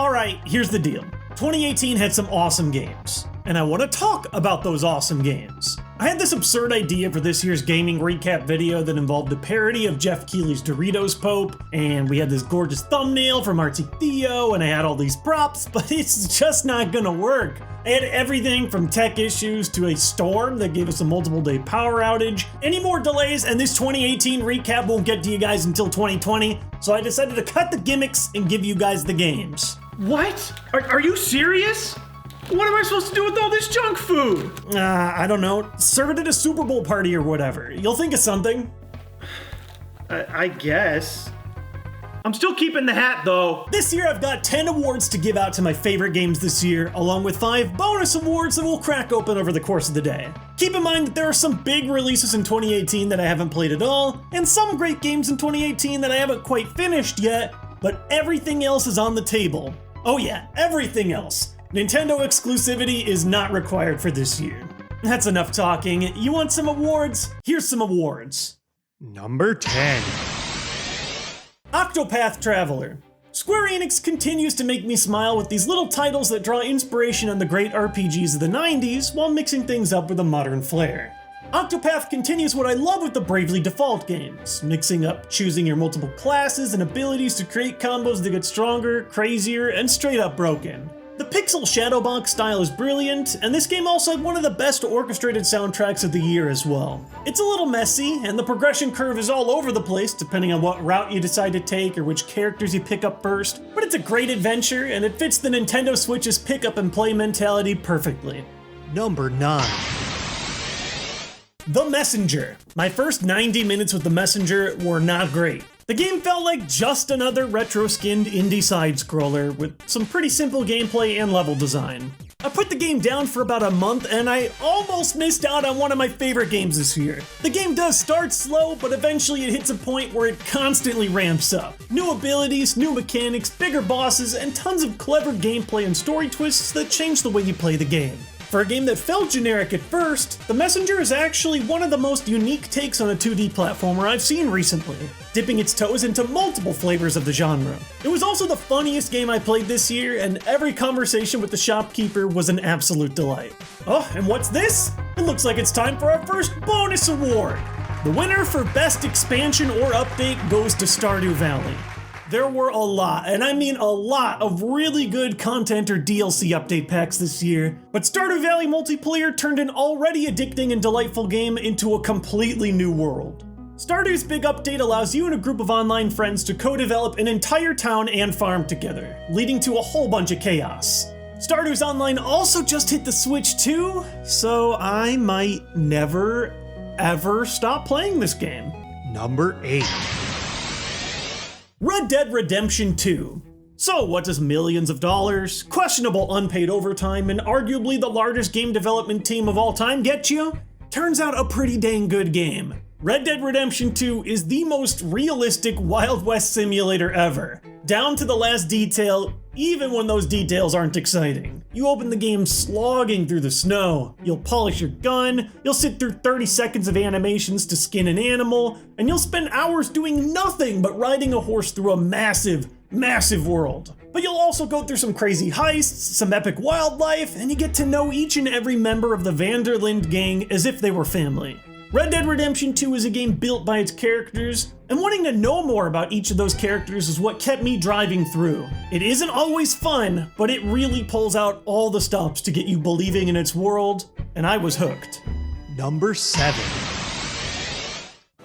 Alright, here's the deal. 2018 had some awesome games, and I want to talk about those awesome games. I had this absurd idea for this year's gaming recap video that involved a parody of Jeff Keighley's Doritos Pope, and we had this gorgeous thumbnail from Artsy Theo, and I had all these props, but it's just not gonna work. I had everything from tech issues to a storm that gave us a multiple day power outage. Any more delays and this 2018 recap won't get to you guys until 2020, so I decided to cut the gimmicks and give you guys the games. What? Are you serious? What am I supposed to do with all this junk food? I don't know. Serve it at a Super Bowl party or whatever. You'll think of something. I guess. I'm still keeping the hat though. This year I've got 10 awards to give out to my favorite games this year, along with 5 bonus awards that we'll crack open over the course of the day. Keep in mind that there are some big releases in 2018 that I haven't played at all, and some great games in 2018 that I haven't quite finished yet, but everything else is on the table. Oh yeah, everything else. Nintendo exclusivity is not required for this year. That's enough talking. You want some awards? Here's some awards. Number 10. Octopath Traveler. Square Enix continues to make me smile with these little titles that draw inspiration on the great RPGs of the 90s while mixing things up with a modern flair. Octopath continues what I love with the Bravely Default games, mixing up choosing your multiple classes and abilities to create combos that get stronger, crazier, and straight up broken. The pixel shadowbox style is brilliant, and this game also had one of the best orchestrated soundtracks of the year as well. It's a little messy, and the progression curve is all over the place depending on what route you decide to take or which characters you pick up first, but it's a great adventure, and it fits the Nintendo Switch's pick up and play mentality perfectly. Number 9. The Messenger. My first 90 minutes with The Messenger were not great. The game felt like just another retro-skinned indie side-scroller with some pretty simple gameplay and level design. I put the game down for about a month and I almost missed out on one of my favorite games this year. The game does start slow, but eventually it hits a point where it constantly ramps up. New abilities, new mechanics, bigger bosses, and tons of clever gameplay and story twists that change the way you play the game. For a game that felt generic at first, The Messenger is actually one of the most unique takes on a 2D platformer I've seen recently, dipping its toes into multiple flavors of the genre. It was also the funniest game I played this year, and every conversation with the shopkeeper was an absolute delight. Oh, and what's this? It looks like it's time for our first bonus award! The winner for Best Expansion or Update goes to Stardew Valley. There were a lot, and I mean a lot, of really good content or DLC update packs this year, but Stardew Valley multiplayer turned an already addicting and delightful game into a completely new world. Stardew's big update allows you and a group of online friends to co-develop an entire town and farm together, leading to a whole bunch of chaos. Stardew's Online also just hit the Switch too, so I might never, ever stop playing this game. Number 8. Red Dead Redemption 2. So what does millions of dollars, questionable unpaid overtime, and arguably the largest game development team of all time get you? Turns out a pretty dang good game. Red Dead Redemption 2 is the most realistic Wild West simulator ever. Down to the last detail, even when those details aren't exciting. You open the game slogging through the snow, you'll polish your gun, you'll sit through 30 seconds of animations to skin an animal, and you'll spend hours doing nothing but riding a horse through a massive, massive world. But you'll also go through some crazy heists, some epic wildlife, and you get to know each and every member of the Vanderlinde gang as if they were family. Red Dead Redemption 2 is a game built by its characters, and wanting to know more about each of those characters is what kept me driving through. It isn't always fun, but it really pulls out all the stops to get you believing in its world, and I was hooked. Number 7.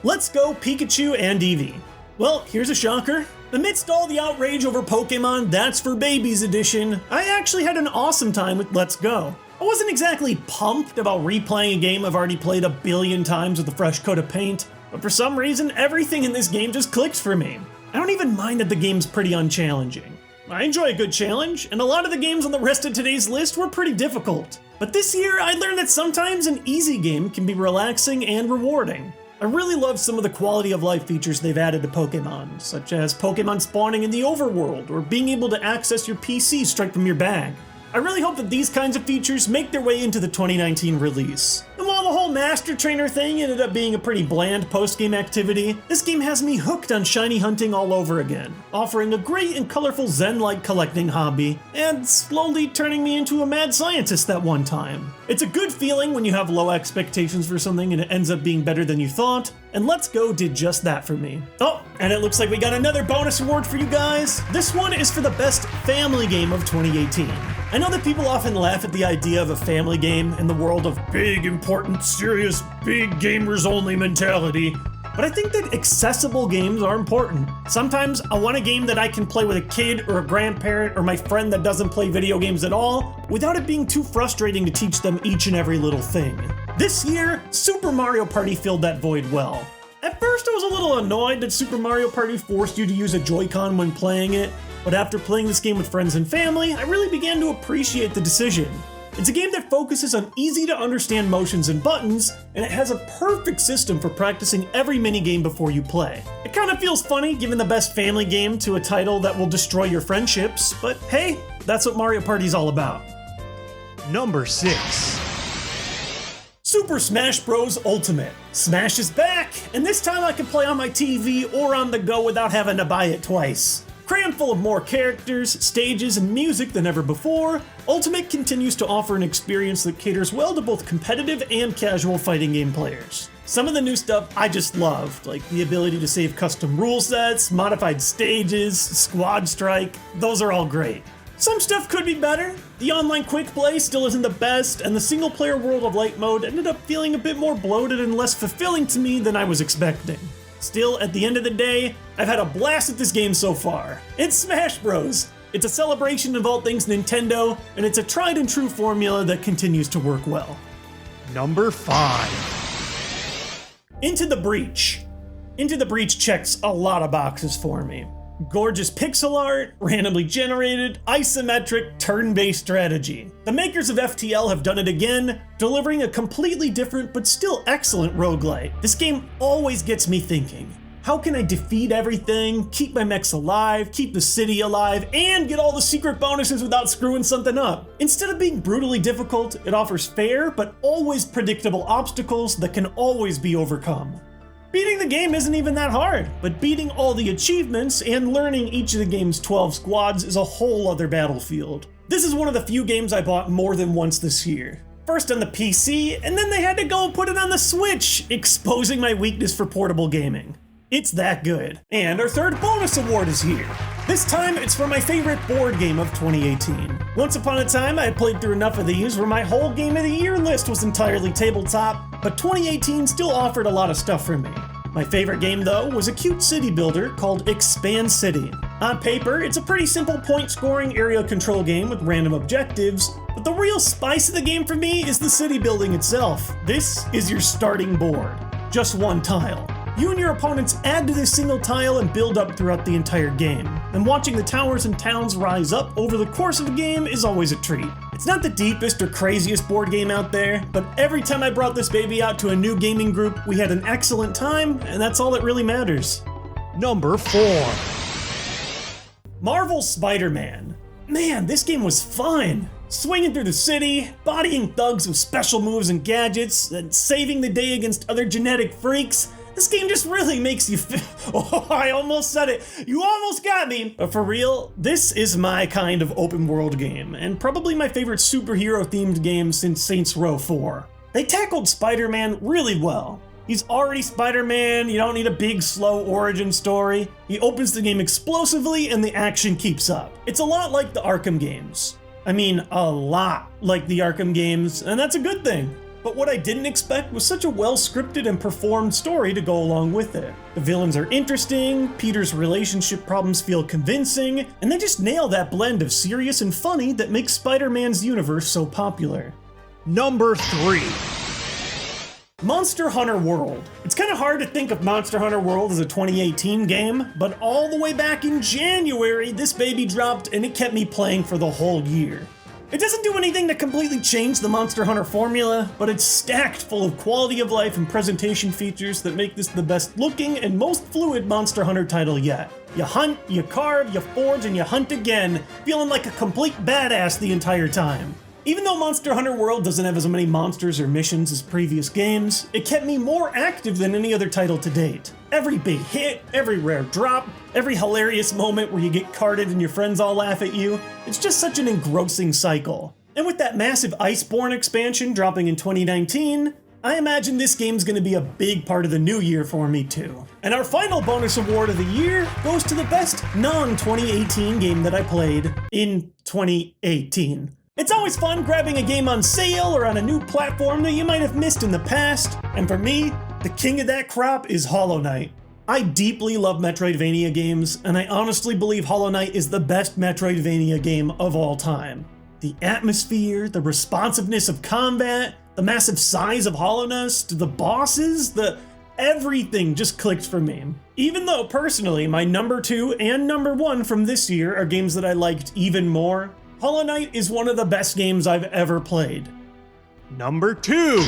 Let's go Pikachu and Eevee. Well, here's a shocker. Amidst all the outrage over Pokemon That's for Babies edition, I actually had an awesome time with Let's Go. I wasn't exactly pumped about replaying a game I've already played a billion times with a fresh coat of paint, but for some reason, everything in this game just clicks for me. I don't even mind that the game's pretty unchallenging. I enjoy a good challenge, and a lot of the games on the rest of today's list were pretty difficult. But this year, I learned that sometimes an easy game can be relaxing and rewarding. I really love some of the quality of life features they've added to Pokemon, such as Pokemon spawning in the overworld, or being able to access your PC straight from your bag. I really hope that these kinds of features make their way into the 2019 release. And while the whole Master Trainer thing ended up being a pretty bland post-game activity, this game has me hooked on shiny hunting all over again, offering a great and colorful Zen-like collecting hobby, and slowly turning me into a mad scientist that one time. It's a good feeling when you have low expectations for something and it ends up being better than you thought, and Let's Go did just that for me. Oh, and it looks like we got another bonus award for you guys. This one is for the best family game of 2018. I know that people often laugh at the idea of a family game in the world of big, important, serious, big gamers only mentality, but I think that accessible games are important. Sometimes I want a game that I can play with a kid or a grandparent or my friend that doesn't play video games at all, without it being too frustrating to teach them each and every little thing. This year, Super Mario Party filled that void well. At first I was a little annoyed that Super Mario Party forced you to use a Joy-Con when playing it, but after playing this game with friends and family, I really began to appreciate the decision. It's a game that focuses on easy to understand motions and buttons, and it has a perfect system for practicing every minigame before you play. It kind of feels funny giving the best family game to a title that will destroy your friendships, but hey, that's what Mario Party's all about. Number 6. Super Smash Bros. Ultimate. Smash is back, and this time I can play on my TV or on the go without having to buy it twice. Crammed full of more characters, stages, and music than ever before, Ultimate continues to offer an experience that caters well to both competitive and casual fighting game players. Some of the new stuff I just loved, like the ability to save custom rule sets, modified stages, squad strike, those are all great. Some stuff could be better. The online quick play still isn't the best, and the single player World of Light mode ended up feeling a bit more bloated and less fulfilling to me than I was expecting. Still, at the end of the day, I've had a blast at this game so far. It's Smash Bros. It's a celebration of all things Nintendo, and it's a tried and true formula that continues to work well. Number 5. Into the Breach. Into the Breach checks a lot of boxes for me. Gorgeous pixel art, randomly generated, isometric, turn-based strategy. The makers of FTL have done it again, delivering a completely different but still excellent roguelite. This game always gets me thinking, how can I defeat everything, keep my mechs alive, keep the city alive, and get all the secret bonuses without screwing something up? Instead of being brutally difficult, it offers fair but always predictable obstacles that can always be overcome. Beating the game isn't even that hard, but beating all the achievements and learning each of the game's 12 squads is a whole other battlefield. This is one of the few games I bought more than once this year. First on the PC, and then they had to go and put it on the Switch, exposing my weakness for portable gaming. It's that good. And our third bonus award is here. This time, it's for my favorite board game of 2018. Once upon a time, I had played through enough of these where my whole Game of the Year list was entirely tabletop, but 2018 still offered a lot of stuff for me. My favorite game, though, was a cute city builder called Expand City. On paper, it's a pretty simple point-scoring area control game with random objectives, but the real spice of the game for me is the city building itself. This is your starting board. Just one tile. You and your opponents add to this single tile and build up throughout the entire game. And watching the towers and towns rise up over the course of the game is always a treat. It's not the deepest or craziest board game out there, but every time I brought this baby out to a new gaming group, we had an excellent time, and that's all that really matters. Number 4. Marvel's SpiderMan. Man, this game was fun! Swinging through the city, bodying thugs with special moves and gadgets, and saving the day against other genetic freaks. This game just really makes you feel. Oh, I almost said it. You almost got me. But for real, this is my kind of open world game, and probably my favorite superhero themed game since Saints Row 4. They tackled Spider-Man really well. He's already Spider-Man, you don't need a big, slow origin story. He opens the game explosively and the action keeps up. It's a lot like the Arkham games. I mean, a lot like the Arkham games, and that's a good thing. But what I didn't expect was such a well-scripted and performed story to go along with it. The villains are interesting, Peter's relationship problems feel convincing, and they just nail that blend of serious and funny that makes Spider-Man's universe so popular. Number 3. Monster Hunter World. It's kind of hard to think of Monster Hunter World as a 2018 game, but all the way back in January, this baby dropped and it kept me playing for the whole year. It doesn't do anything to completely change the Monster Hunter formula, but it's stacked full of quality of life and presentation features that make this the best looking and most fluid Monster Hunter title yet. You hunt, you carve, you forge, and you hunt again, feeling like a complete badass the entire time. Even though Monster Hunter World doesn't have as many monsters or missions as previous games, it kept me more active than any other title to date. Every big hit, every rare drop, every hilarious moment where you get carded and your friends all laugh at you, it's just such an engrossing cycle. And with that massive Iceborne expansion dropping in 2019, I imagine this game's gonna be a big part of the new year for me too. And our final bonus award of the year goes to the best non-2018 game that I played in 2018. It's always fun grabbing a game on sale or on a new platform that you might have missed in the past, and for me, the king of that crop is Hollow Knight. I deeply love Metroidvania games, and I honestly believe Hollow Knight is the best Metroidvania game of all time. The atmosphere, the responsiveness of combat, the massive size of Hollow Nest, the bosses, everything just clicked for me. Even though personally my number 2 and number 1 from this year are games that I liked even more, Hollow Knight is one of the best games I've ever played. Number 2.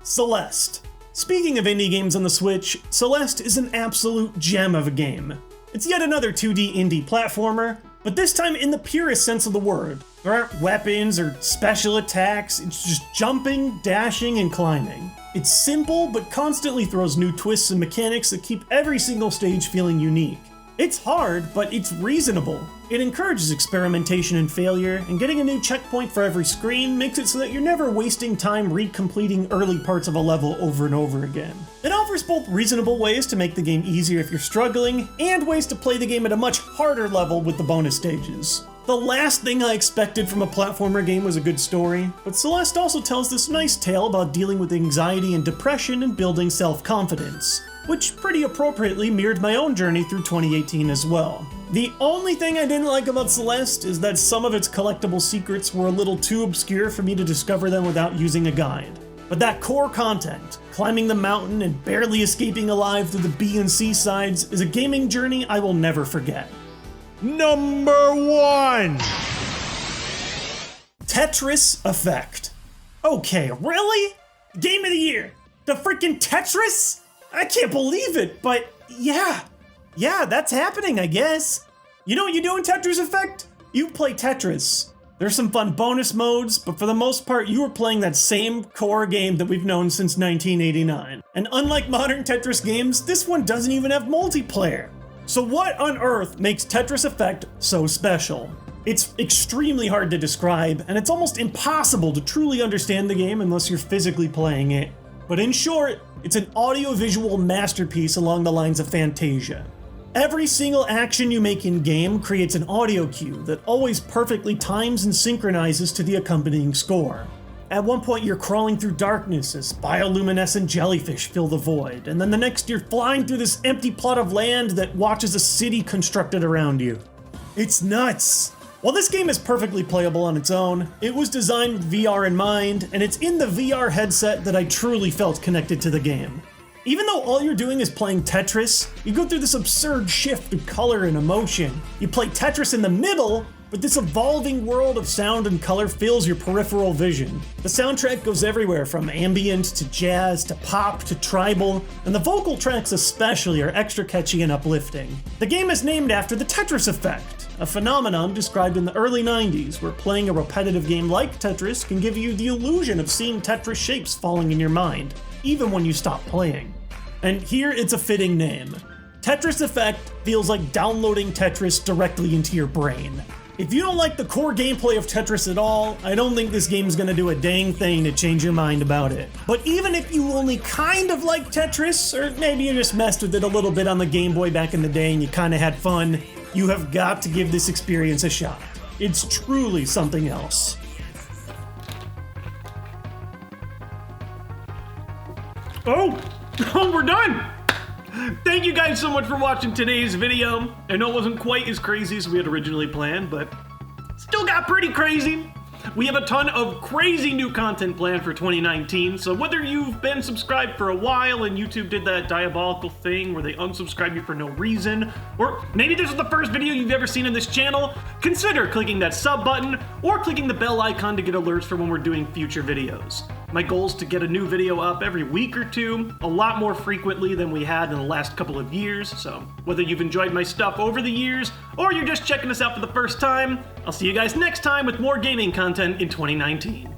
Celeste. Speaking of indie games on the Switch, Celeste is an absolute gem of a game. It's yet another 2D indie platformer, but this time in the purest sense of the word. There aren't weapons or special attacks, it's just jumping, dashing, and climbing. It's simple, but constantly throws new twists and mechanics that keep every single stage feeling unique. It's hard, but it's reasonable. It encourages experimentation and failure, and getting a new checkpoint for every screen makes it so that you're never wasting time recompleting early parts of a level over and over again. It offers both reasonable ways to make the game easier if you're struggling, and ways to play the game at a much harder level with the bonus stages. The last thing I expected from a platformer game was a good story, but Celeste also tells this nice tale about dealing with anxiety and depression and building self-confidence, which pretty appropriately mirrored my own journey through 2018 as well. The only thing I didn't like about Celeste is that some of its collectible secrets were a little too obscure for me to discover them without using a guide. But that core content, climbing the mountain and barely escaping alive through the B and C sides, is a gaming journey I will never forget. Number 1. Tetris Effect. Okay, really? Game of the year? The freaking Tetris? I can't believe it, but yeah, that's happening, I guess. You know what you do in Tetris Effect? You play Tetris. There's some fun bonus modes, but for the most part, you are playing that same core game that we've known since 1989. And unlike modern Tetris games, this one doesn't even have multiplayer. So what on earth makes Tetris Effect so special? It's extremely hard to describe, and it's almost impossible to truly understand the game unless you're physically playing it. But in short, it's an audiovisual masterpiece along the lines of Fantasia. Every single action you make in-game creates an audio cue that always perfectly times and synchronizes to the accompanying score. At one point you're crawling through darkness as bioluminescent jellyfish fill the void, and then the next you're flying through this empty plot of land that watches a city constructed around you. It's nuts! While this game is perfectly playable on its own, it was designed with VR in mind, and it's in the VR headset that I truly felt connected to the game. Even though all you're doing is playing Tetris, you go through this absurd shift of color and emotion. You play Tetris in the middle, but this evolving world of sound and color fills your peripheral vision. The soundtrack goes everywhere from ambient to jazz to pop to tribal, and the vocal tracks especially are extra catchy and uplifting. The game is named after the Tetris Effect, a phenomenon described in the early 90s where playing a repetitive game like Tetris can give you the illusion of seeing Tetris shapes falling in your mind, even when you stop playing. And here it's a fitting name. Tetris Effect feels like downloading Tetris directly into your brain. If you don't like the core gameplay of Tetris at all, I don't think this game's gonna do a dang thing to change your mind about it. But even if you only kind of like Tetris, or maybe you just messed with it a little bit on the Game Boy back in the day and you kinda had fun, you have got to give this experience a shot. It's truly something else. Oh, we're done! Thank you guys so much for watching today's video. I know it wasn't quite as crazy as we had originally planned, but still got pretty crazy. We have a ton of crazy new content planned for 2019, so whether you've been subscribed for a while and YouTube did that diabolical thing where they unsubscribe you for no reason, or maybe this is the first video you've ever seen on this channel, consider clicking that sub button or clicking the bell icon to get alerts for when we're doing future videos. My goal is to get a new video up every week or two, a lot more frequently than we had in the last couple of years, so whether you've enjoyed my stuff over the years, or you're just checking us out for the first time, I'll see you guys next time with more gaming content in 2019.